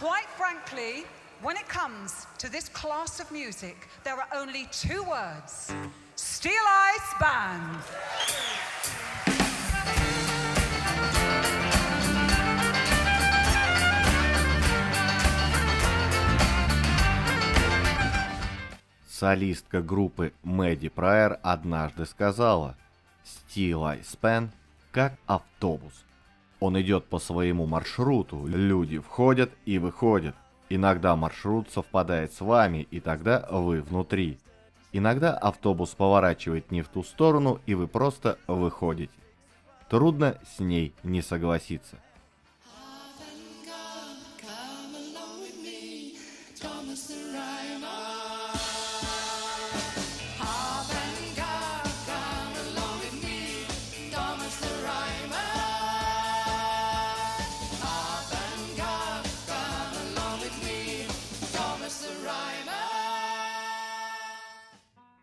quite frankly, when it comes to this class of music, there are only two words: Steel Ice Band. Солистка группы Мэдди Прайер однажды сказала: «Steel Ice Pen как автобус. Он идет по своему маршруту, люди входят и выходят. Иногда маршрут совпадает с вами, и тогда вы внутри. Иногда автобус поворачивает не в ту сторону, и вы просто выходите». Трудно с ней не согласиться.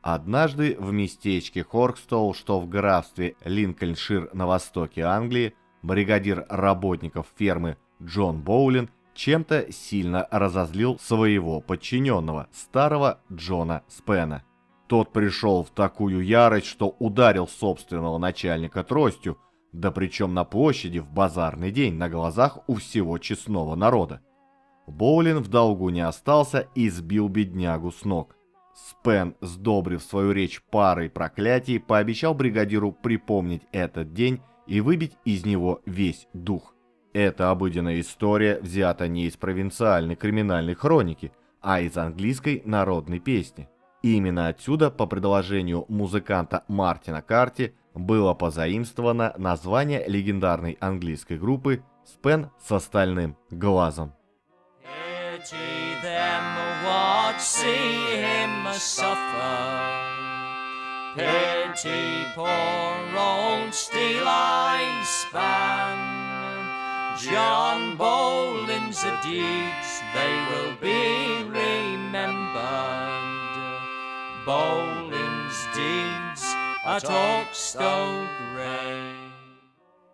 Однажды в местечке Хоркстоу, что в графстве Линкольншир на востоке Англии, бригадир работников фермы Джон Боулин чем-то сильно разозлил своего подчиненного, старого Джона Спена. Тот пришел в такую ярость, что ударил собственного начальника тростью, да причем на площади в базарный день на глазах у всего честного народа. Боулин в долгу не остался и сбил беднягу с ног. Спен, сдобрив свою речь парой проклятий, пообещал бригадиру припомнить этот день и выбить из него весь дух. Эта обыденная история взята не из провинциальной криминальной хроники, а из английской народной песни. Именно отсюда, по предложению музыканта Мартина Карти, было позаимствовано название легендарной английской группы «Спен со стальным глазом». Pity them what see him suffer. Pity poor old Steel Ice Band. John Bolin's deeds, they will be remembered. Bolin's deeds at Oxbow Grey.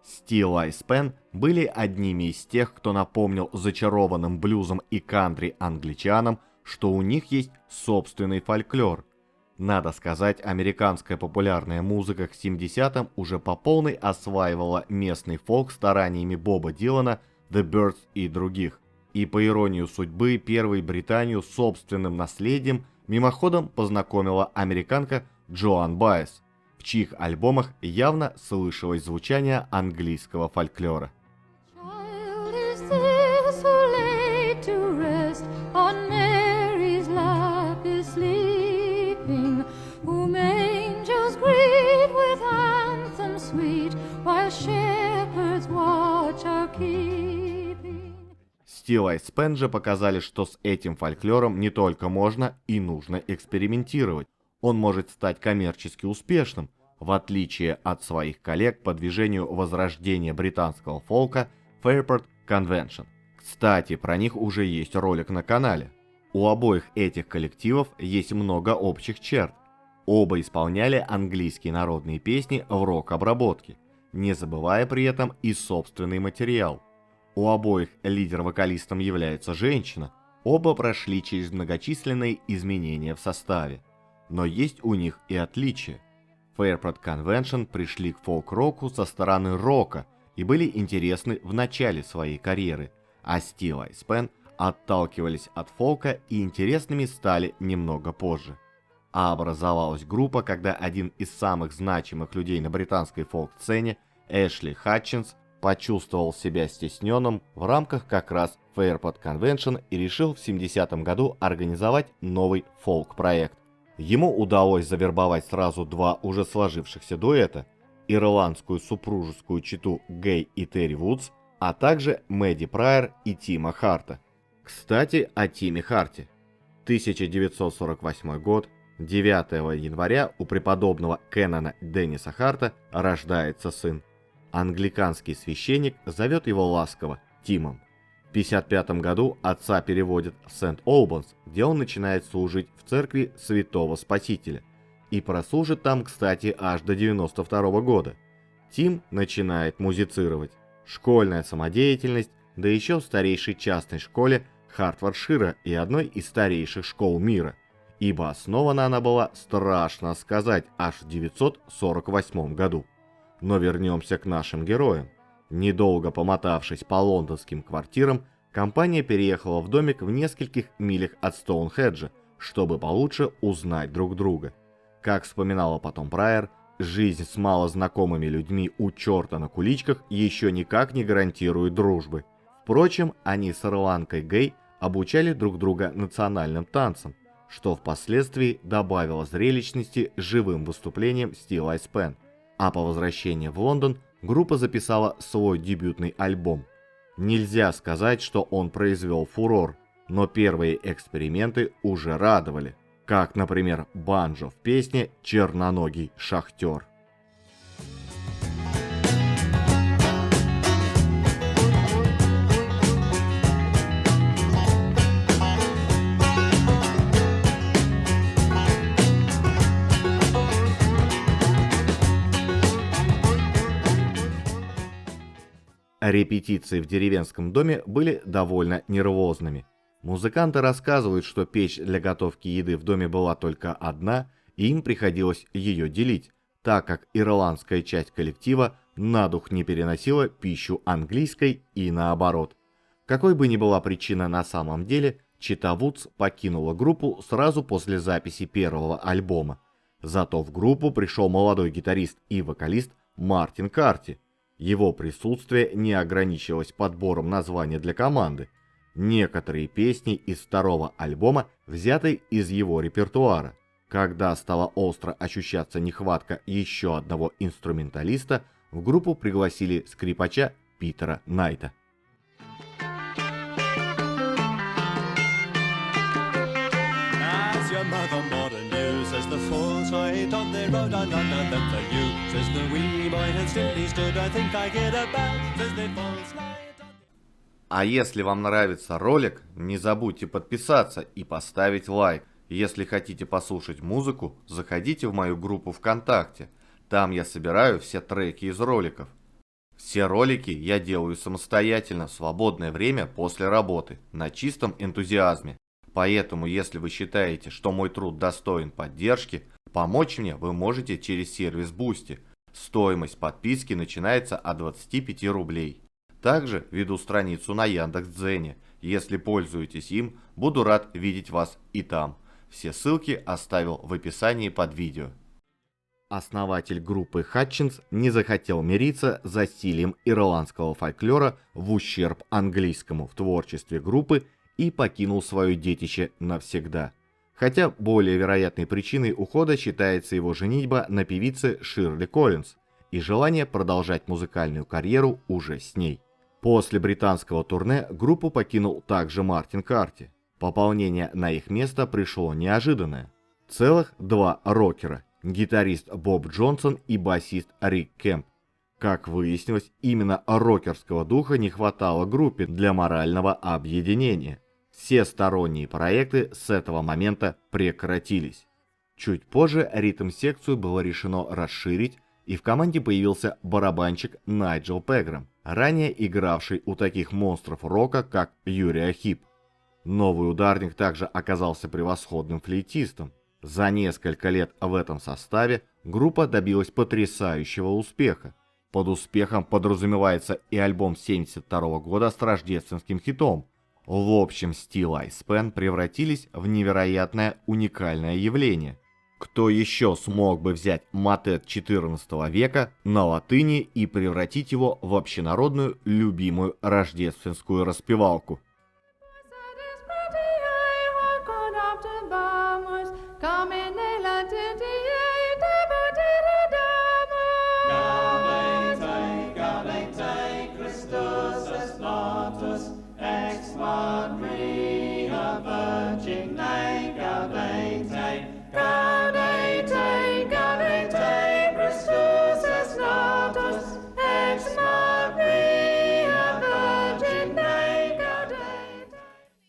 Steel Ice Pen были одними из тех, кто напомнил зачарованным блюзом и кантри англичанам, что у них есть собственный фольклор. Надо сказать, американская популярная музыка к 70-м уже по полной осваивала местный фолк стараниями Боба Дилана, The Byrds и других. И по иронии судьбы, первой Британию с собственным наследием мимоходом познакомила американка Джоан Баэс, в чьих альбомах явно слышалось звучание английского фольклора. Steel Ice Pen же показали, что с этим фольклором не только можно и нужно экспериментировать. Он может стать коммерчески успешным, в отличие от своих коллег по движению возрождения британского фолка Fairport Convention. Кстати, про них уже есть ролик на канале. У обоих этих коллективов есть много общих черт. Оба исполняли английские народные песни в рок-обработке, не забывая при этом и собственный материал. У обоих лидер-вокалистом является женщина, оба прошли через многочисленные изменения в составе. Но есть у них и отличия. Fairport Convention пришли к фолк-року со стороны рока и были интересны в начале своей карьеры, а Steel Ice Pen отталкивались от фолка и интересными стали немного позже. А образовалась группа, когда один из самых значимых людей на британской фолк-сцене, Эшли Хатчинс, почувствовал себя стесненным в рамках как раз Fairport Convention и решил в 70-м году организовать новый фолк-проект. Ему удалось завербовать сразу два уже сложившихся дуэта – ирландскую супружескую чету Гэй и Терри Вудс, а также Мэдди Прайер и Тима Харта. Кстати, о Тиме Харте. 1948 год, 9 января у преподобного Кеннона Денниса Харта рождается сын. Англиканский священник зовет его ласково Тимом. В 1955 году отца переводят в Сент-Олбанс, где он начинает служить в церкви Святого Спасителя. И прослужит там, кстати, аж до 1992 года. Тим начинает музицировать. Школьная самодеятельность, да еще в старейшей частной школе Хартфордшира и одной из старейших школ мира, ибо основана она была, страшно сказать, аж в 948 году. Но вернемся к нашим героям. Недолго помотавшись по лондонским квартирам, компания переехала в домик в нескольких милях от Стоунхеджа, чтобы получше узнать друг друга. Как вспоминала потом Прайер, жизнь с малознакомыми людьми у черта на куличках еще никак не гарантирует дружбы. Впрочем, они с ирландкой Гэй обучали друг друга национальным танцам, что впоследствии добавило зрелищности живым выступлением Steel Eyes Pen. А по возвращении в Лондон группа записала свой дебютный альбом. Нельзя сказать, что он произвел фурор, но первые эксперименты уже радовали, как, например, банджо в песне «Черноногий шахтер». Репетиции в деревенском доме были довольно нервозными. Музыканты рассказывают, что печь для готовки еды в доме была только одна, и им приходилось ее делить, так как ирландская часть коллектива на дух не переносила пищу английской и наоборот. Какой бы ни была причина на самом деле, Чита Вудс покинула группу сразу после записи первого альбома. Зато в группу пришел молодой гитарист и вокалист Мартин Карти. Его присутствие не ограничилось подбором названия для команды. Некоторые песни из второго альбома взяты из его репертуара. Когда стала остро ощущаться нехватка еще одного инструменталиста, в группу пригласили скрипача Питера Найта. Says the full tide on the road, on them for you. Says the wee boy had still stood, I think I get about. Says the full slide on... А если вам нравится ролик, не забудьте подписаться и поставить лайк. Если хотите послушать музыку, заходите в мою группу ВКонтакте. Там я собираю все треки из роликов. Все ролики я делаю самостоятельно в свободное время после работы, на чистом энтузиазме. Поэтому, если вы считаете, что мой труд достоин поддержки, помочь мне вы можете через сервис Boosty. Стоимость подписки начинается от 25 рублей. Также веду страницу на Яндекс.Дзене. Если пользуетесь им, буду рад видеть вас и там. Все ссылки оставил в описании под видео. Основатель группы Хатчинс не захотел мириться с засильем ирландского фольклора в ущерб английскому в творчестве группы и покинул свое детище навсегда. Хотя более вероятной причиной ухода считается его женитьба на певице Ширли Коллинз и желание продолжать музыкальную карьеру уже с ней. После британского турне группу покинул также Мартин Карти. Пополнение на их место пришло неожиданное. Целых два рокера – гитарист Боб Джонсон и басист Рик Кэмп. Как выяснилось, именно рокерского духа не хватало группе для морального объединения. Все сторонние проекты с этого момента прекратились. Чуть позже ритм-секцию было решено расширить, и в команде появился барабанщик Найджел Пеграм, ранее игравший у таких монстров рока, как Юриа Хип. Новый ударник также оказался превосходным флейтистом. За несколько лет в этом составе группа добилась потрясающего успеха. Под успехом подразумевается и альбом 1972 года с рождественским хитом. В общем, Steel Eyes Pen превратились в невероятное уникальное явление. Кто еще смог бы взять мотет XIV века на латыни и превратить его в общенародную любимую рождественскую распевалку?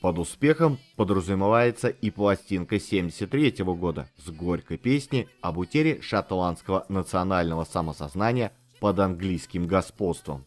Под успехом подразумевается и пластинка 1973 года с горькой песней об утере шотландского национального самосознания под английским господством.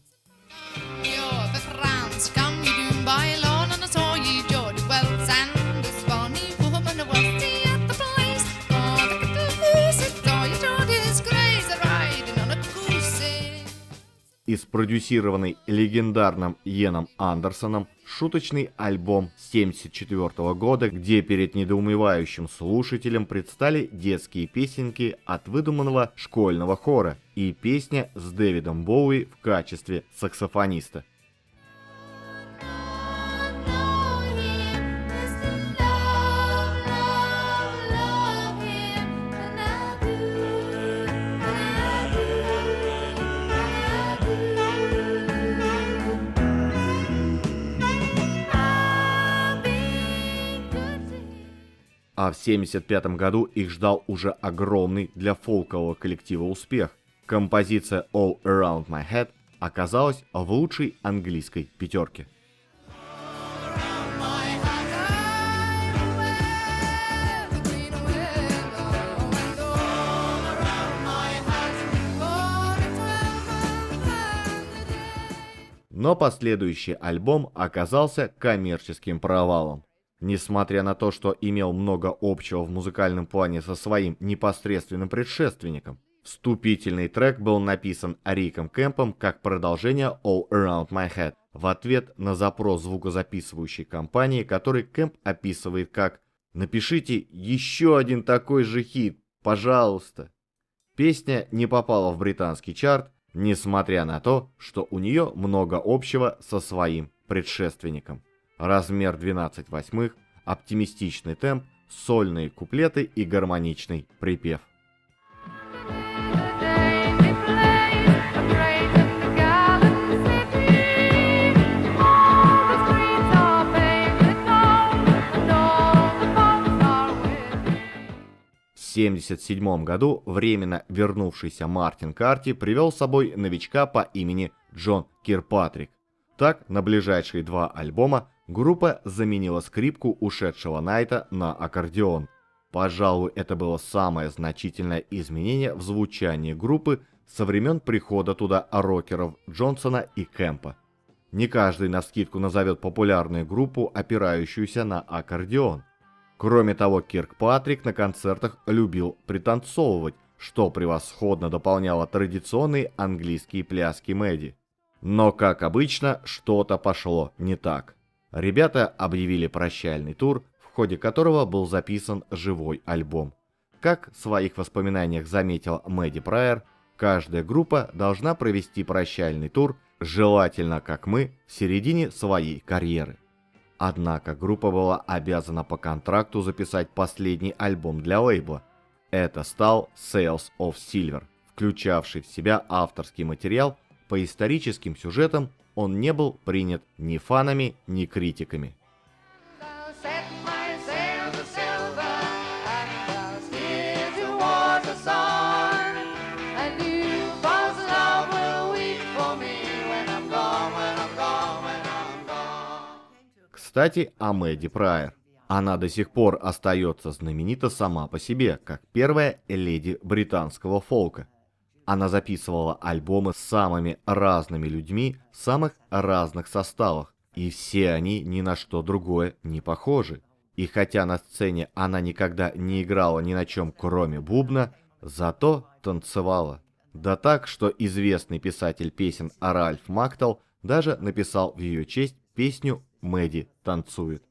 и спродюсированный легендарным Йеном Андерсоном шуточный альбом 1974 года, где перед недоумевающим слушателем предстали детские песенки от выдуманного школьного хора и песня с Дэвидом Боуи в качестве саксофониста. А в 1975 году их ждал уже огромный для фолкового коллектива успех. Композиция All Around My Head оказалась в лучшей английской пятерке. Но последующий альбом оказался коммерческим провалом. Несмотря на то, что имел много общего в музыкальном плане со своим непосредственным предшественником, вступительный трек был написан Риком Кэмпом как продолжение All Around My Head в ответ на запрос звукозаписывающей компании, который Кэмп описывает как «Напишите еще один такой же хит, пожалуйста». Песня не попала в британский чарт, несмотря на то, что у нее много общего со своим предшественником. Размер 12/8, оптимистичный темп, сольные куплеты и гармоничный припев. В 1977 году временно вернувшийся Мартин Карти привел с собой новичка по имени Джон Кирпатрик. Так, на ближайшие 2 альбома группа заменила скрипку ушедшего Найта на аккордеон. Пожалуй, это было самое значительное изменение в звучании группы со времен прихода туда рокеров Джонсона и Кэмпа. Не каждый навскидку назовет популярную группу, опирающуюся на аккордеон. Кроме того, Киркпатрик на концертах любил пританцовывать, что превосходно дополняло традиционные английские пляски Мэдди. Но, как обычно, что-то пошло не так. Ребята объявили прощальный тур, в ходе которого был записан живой альбом. Как в своих воспоминаниях заметил Мэдди Прайер, каждая группа должна провести прощальный тур, желательно, как мы, в середине своей карьеры. Однако группа была обязана по контракту записать последний альбом для лейбла. Это стал Sails of Silver, включавший в себя авторский материал. По историческим сюжетам он не был принят ни фанами, ни критиками. Кстати, о Мэдди Прайер. Она до сих пор остается знаменита сама по себе, как первая леди британского фолка. Она записывала альбомы с самыми разными людьми в самых разных составах, и все они ни на что другое не похожи. И хотя на сцене она никогда не играла ни на чем кроме бубна, зато танцевала. Да так, что известный писатель песен Ральф Мактал даже написал в ее честь песню «Мэдди танцует».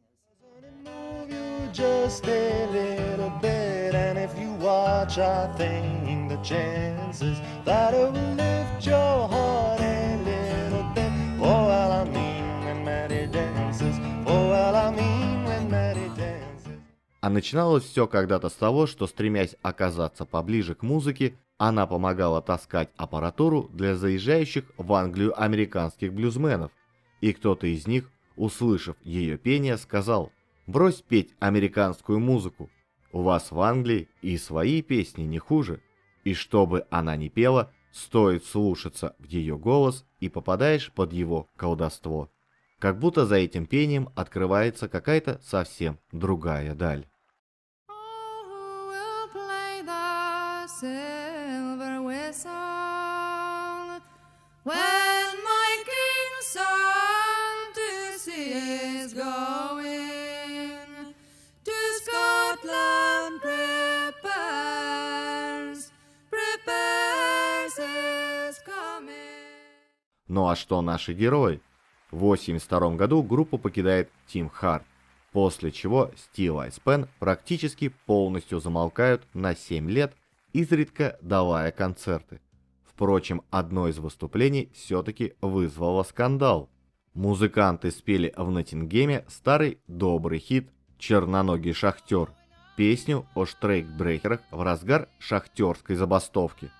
Just a little bit, and if you watch, I think the chances that it will lift your heart a little bit. Oh, well, I mean when Maddie dances. Oh, well, I mean when Maddie dances. А начиналось все когда-то с того, что, стремясь оказаться поближе к музыке, она помогала таскать аппаратуру для заезжающих в Англию американских блюзменов. И кто-то из них, услышав ее пение, сказал: «Брось петь американскую музыку. У вас в Англии и свои песни не хуже». И чтобы она не пела, стоит слушаться в ее голос, и попадаешь под его колдовство. Как будто за этим пением открывается какая-то совсем другая даль. Ну а что наши герои? В 1982 году группу покидает Тим Харт, после чего Steel Ice Pen практически полностью замолкают на 7 лет, изредка давая концерты. Впрочем, одно из выступлений все-таки вызвало скандал. Музыканты спели в Ноттингеме старый добрый хит «Черноногий шахтер», песню о штрейкбрехерах в разгар шахтерской забастовки.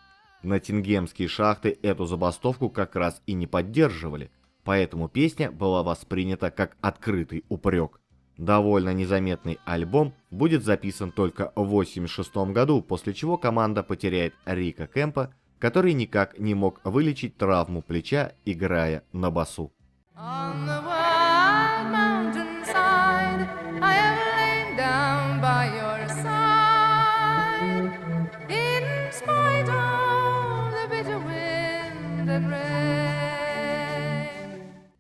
Ноттингемские шахты эту забастовку как раз и не поддерживали, поэтому песня была воспринята как открытый упрек. Довольно незаметный альбом будет записан только в 1986 году, после чего команда потеряет Рика Кэмпа, который никак не мог вылечить травму плеча, играя на басу. On the wild mountainside, I have lain down by your side. In spite of the bitter wind and rain.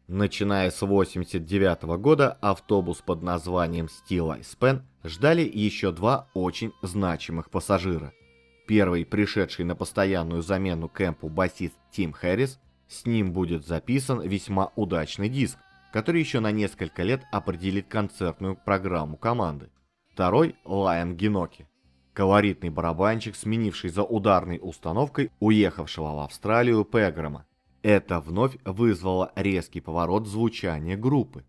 Начиная с 1989 года автобус под названием Steel Ice Pen ждали еще два очень значимых пассажира. Первый, пришедший на постоянную замену Кэмпу басист Тим Хэррис, с ним будет записан весьма удачный диск, который еще на несколько лет определит концертную программу команды. Второй – Лайон Геноки, колоритный барабанщик, сменивший за ударной установкой уехавшего в Австралию Пеграма. Это вновь вызвало резкий поворот звучания группы.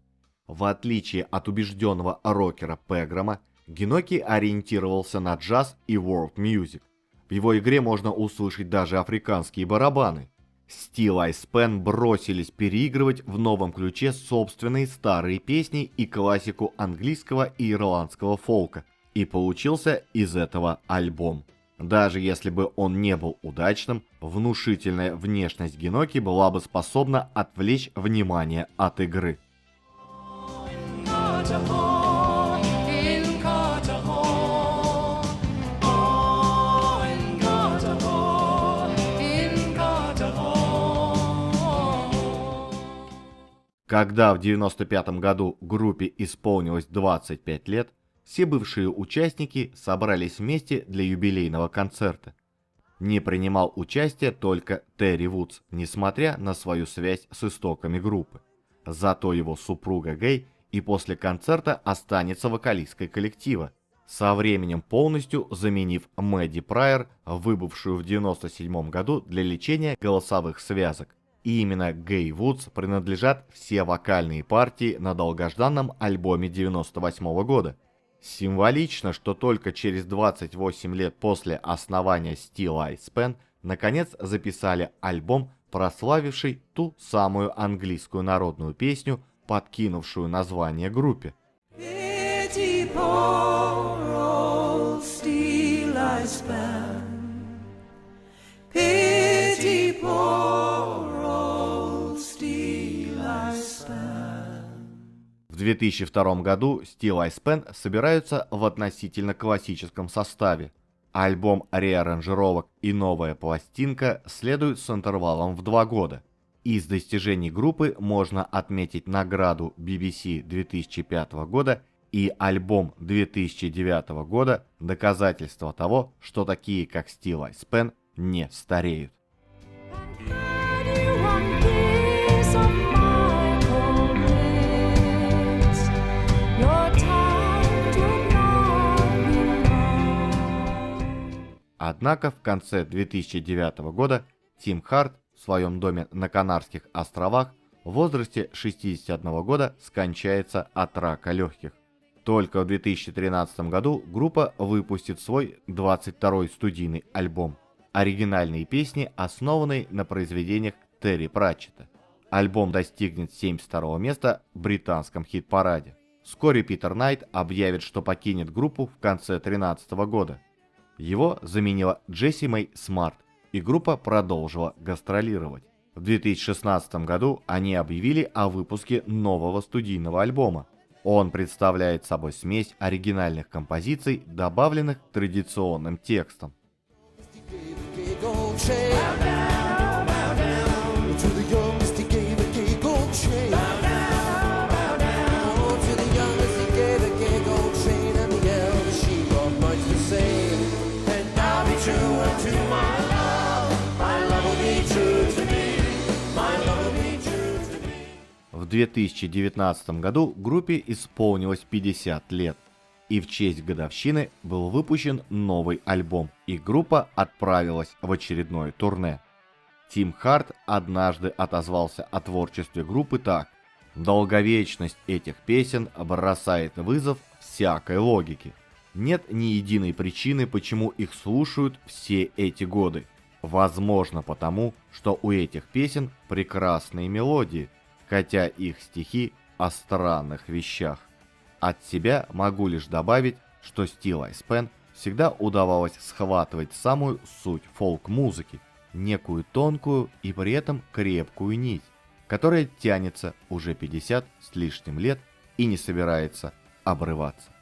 В отличие от убежденного рокера Пеграма, Геноки ориентировался на джаз и world music. В его игре можно услышать даже африканские барабаны. Steel Ice Pen бросились переигрывать в новом ключе собственные старые песни и классику английского и ирландского фолка, и получился из этого альбом. Даже если бы он не был удачным, внушительная внешность Геноки была бы способна отвлечь внимание от игры. Когда в 1995 году группе исполнилось 25 лет, все бывшие участники собрались вместе для юбилейного концерта. Не принимал участия только Терри Вудс, несмотря на свою связь с истоками группы. Зато его супруга Гэй и после концерта останется вокалисткой коллектива, со временем полностью заменив Мэдди Прайер, выбывшую в 1997 году для лечения голосовых связок. И именно Гэй Вудс принадлежат все вокальные партии на долгожданном альбоме 1998 года. Символично, что только через 28 лет после основания Steel Ice Pen наконец записали альбом, прославивший ту самую английскую народную песню, подкинувшую название группе. Pity poor old Steel Ice Pen. Pity poor old Steel Ice Pen. В 2002 году Steel Ice Pen собираются в относительно классическом составе. Альбом реаранжировок и новая пластинка следуют с интервалом в 2 года. Из достижений группы можно отметить награду BBC 2005 года и альбом 2009 года, доказательство того, что такие как Steel Ice Pen не стареют. Однако в конце 2009 года Тим Харт в своем доме на Канарских островах в возрасте 61 года скончается от рака легких. Только в 2013 году группа выпустит свой 22-й студийный альбом. Оригинальные песни, основанные на произведениях Терри Пратчетта. Альбом достигнет 72-го места в британском хит-параде. Вскоре Питер Найт объявит, что покинет группу в конце 2013 года. Его заменила Джесси Мэй Смарт, и группа продолжила гастролировать. В 2016 году они объявили о выпуске нового студийного альбома. Он представляет собой смесь оригинальных композиций, добавленных традиционным текстом. True unto my love will be true to me. My love will be 2019 году группе исполнилось 50 лет, и в честь годовщины был выпущен новый альбом, и группа отправилась в очередное турне. Тим Харт однажды отозвался о творчестве группы так: «Долговечность этих песен бросает вызов всякой логике. Нет ни единой причины, почему их слушают все эти годы. Возможно потому, что у этих песен прекрасные мелодии, хотя их стихи о странных вещах. От себя могу лишь добавить, что Still I Span всегда удавалось схватывать самую суть фолк-музыки, некую тонкую и при этом крепкую нить, которая тянется уже 50 с лишним лет и не собирается обрываться».